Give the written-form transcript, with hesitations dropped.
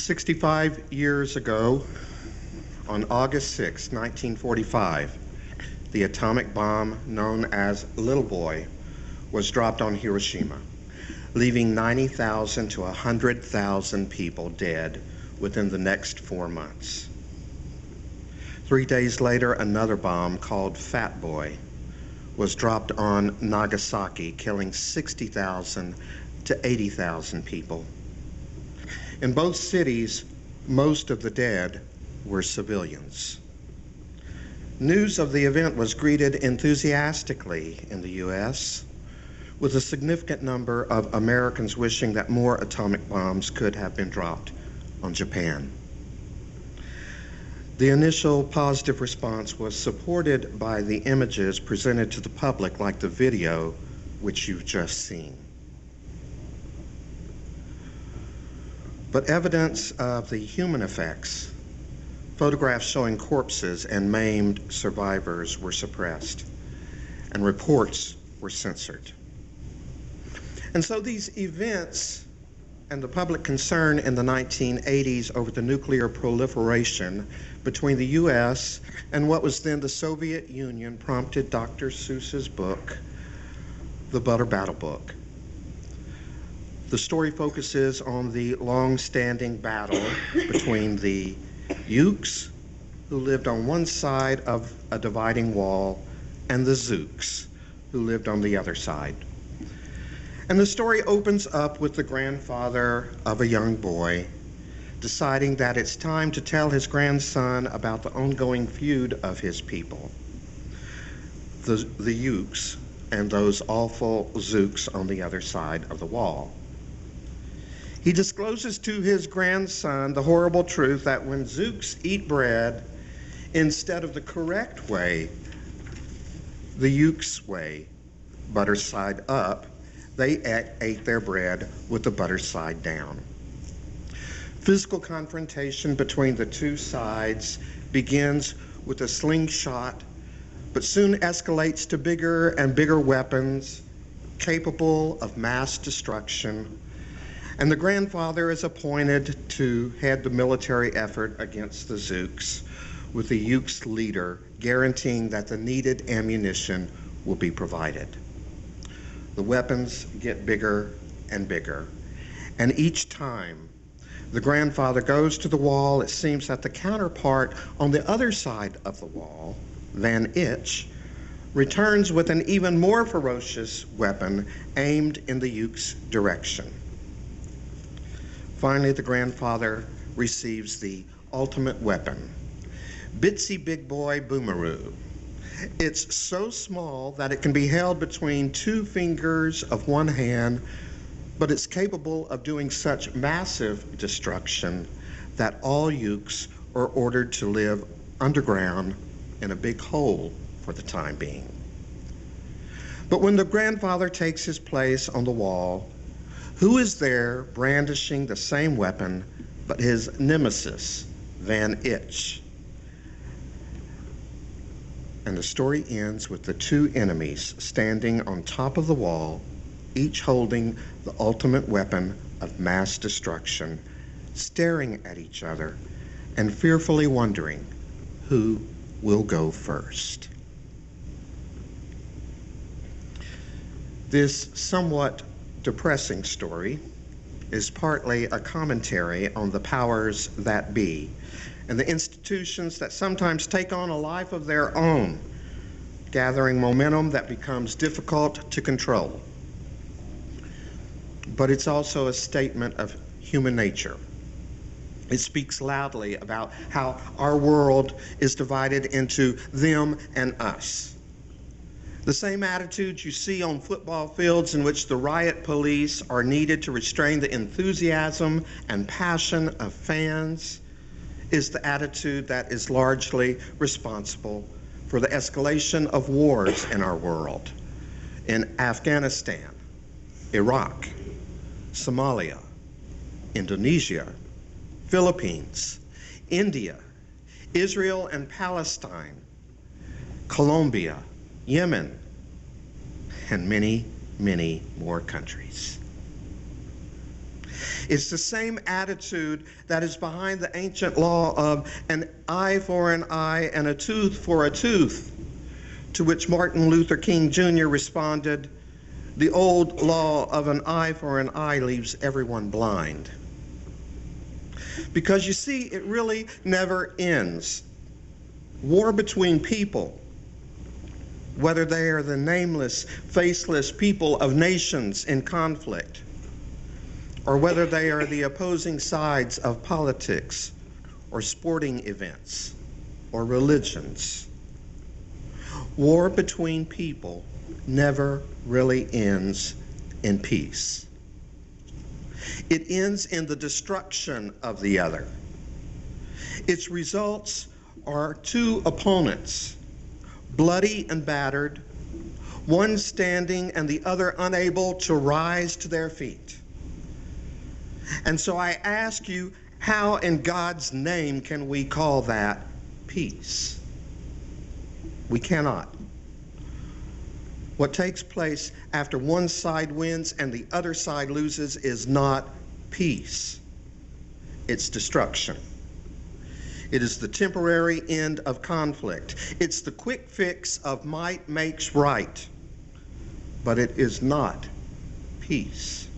65 years ago, on August 6, 1945, the atomic bomb known as Little Boy was dropped on Hiroshima, leaving 90,000 to 100,000 people dead within the next 4 months. 3 days later, another bomb called Fat Boy was dropped on Nagasaki, killing 60,000 to 80,000 people. In both cities, most of the dead were civilians. News of the event was greeted enthusiastically in the U.S., with a significant number of Americans wishing that more atomic bombs could have been dropped on Japan. The initial positive response was supported by the images presented to the public, like the video which you've just seen. But evidence of the human effects, photographs showing corpses and maimed survivors, were suppressed, and reports were censored. And so these events and the public concern in the 1980s over the nuclear proliferation between the U.S. and what was then the Soviet Union prompted Dr. Seuss's book, The Butter Battle Book. The story focuses on the long-standing battle between the Ukes, who lived on one side of a dividing wall, and the Zooks, who lived on the other side. And the story opens up with the grandfather of a young boy deciding that it's time to tell his grandson about the ongoing feud of his people, the Ukes, and those awful Zooks on the other side of the wall. He discloses to his grandson the horrible truth that when Zooks eat bread, instead of the correct way, the Ukes way, butter side up, they ate their bread with the butter side down. Physical confrontation between the two sides begins with a slingshot, but soon escalates to bigger and bigger weapons capable of mass destruction. And the grandfather is appointed to head the military effort against the Zooks, with the Ukes leader guaranteeing that the needed ammunition will be provided. The weapons get bigger and bigger, and each time the grandfather goes to the wall, it seems that the counterpart on the other side of the wall, Van Itch, returns with an even more ferocious weapon aimed in the Ukes' direction. Finally, the grandfather receives the ultimate weapon, Bitsy Big Boy Boomeroo. It's so small that it can be held between 2 fingers of one hand, but it's capable of doing such massive destruction that all Ukes are ordered to live underground in a big hole for the time being. But when the grandfather takes his place on the wall, who is there brandishing the same weapon but his nemesis, Van Itch? And the story ends with the two enemies standing on top of the wall, each holding the ultimate weapon of mass destruction, staring at each other and fearfully wondering who will go first. This somewhat depressing story is partly a commentary on the powers that be and the institutions that sometimes take on a life of their own, gathering momentum that becomes difficult to control. But it's also a statement of human nature. It speaks loudly about how our world is divided into them and us. The same attitudes you see on football fields in which the riot police are needed to restrain the enthusiasm and passion of fans is the attitude that is largely responsible for the escalation of wars in our world, in Afghanistan, Iraq, Somalia, Indonesia, Philippines, India, Israel and Palestine, Colombia, Yemen, and many, many more countries. It's the same attitude that is behind the ancient law of an eye for an eye and a tooth for a tooth, to which Martin Luther King Jr. responded, "The old law of an eye for an eye leaves everyone blind." Because you see, it really never ends. War between people, whether they are the nameless, faceless people of nations in conflict, or whether they are the opposing sides of politics or sporting events or religions. War between people never really ends in peace. It ends in the destruction of the other. Its results are two opponents, bloody and battered, one standing and the other unable to rise to their feet. And so I ask you, how in God's name can we call that peace? We cannot. What takes place after one side wins and the other side loses is not peace. It's destruction. It is the temporary end of conflict. It's the quick fix of might makes right. But it is not peace.